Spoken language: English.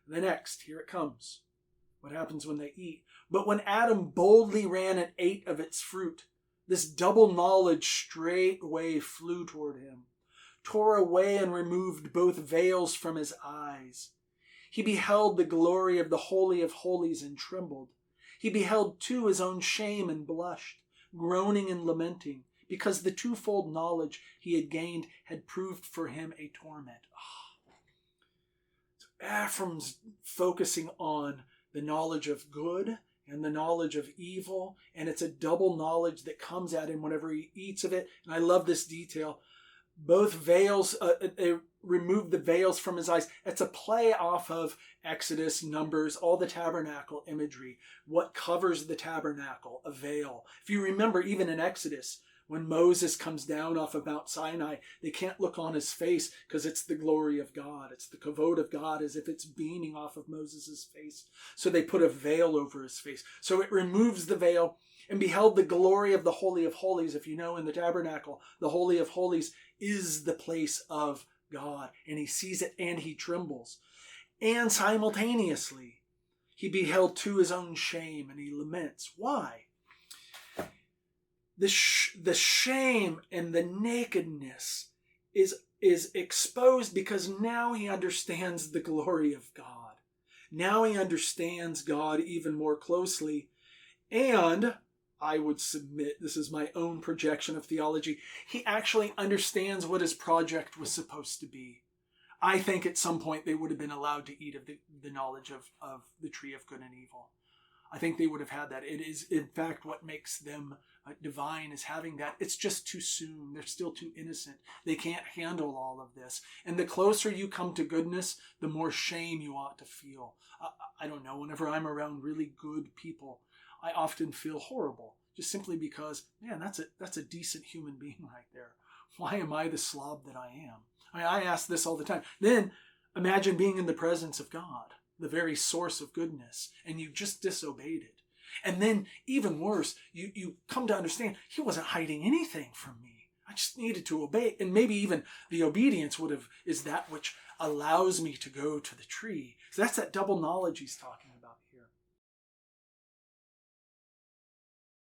The next, here it comes. What happens when they eat? But when Adam boldly ran and ate of its fruit, this double knowledge straightway flew toward him, tore away and removed both veils from his eyes. He beheld the glory of the Holy of Holies and trembled. He beheld too his own shame and blushed, groaning and lamenting, because the twofold knowledge he had gained had proved for him a torment. So Ephraim's focusing on the knowledge of good and the knowledge of evil, and it's a double knowledge that comes at him whenever he eats of it. And I love this detail. Both veils, they removed the veils from his eyes. It's a play off of Exodus, Numbers, all the tabernacle imagery. What covers the tabernacle? A veil. If you remember, even in Exodus, when Moses comes down off of Mount Sinai, they can't look on his face because it's the glory of God. It's the kavod of God, as if it's beaming off of Moses' face. So they put a veil over his face. So it removes the veil, and beheld the glory of the Holy of Holies. If you know, in the tabernacle, the Holy of Holies is the place of God, and he sees it and he trembles. And simultaneously, he beheld too his own shame, and he laments. Why? The shame and the nakedness is exposed because now he understands the glory of God. Now he understands God even more closely. And I would submit, this is my own projection of theology, he actually understands what his project was supposed to be. I think at some point they would have been allowed to eat of the knowledge of the tree of good and evil. I think they would have had that. It is, in fact, what makes them divine is having that. It's just too soon. They're still too innocent. They can't handle all of this. And the closer you come to goodness, the more shame you ought to feel. I don't know, whenever I'm around really good people, I often feel horrible, just simply because, man, that's a decent human being right there. Why am I the slob that I am? I ask this all the time. Then imagine being in the presence of God, the very source of goodness, and you just disobeyed it. And then even worse, you come to understand he wasn't hiding anything from me. I just needed to obey. And maybe even the obedience is that which allows me to go to the tree. So that's that double knowledge he's talking about.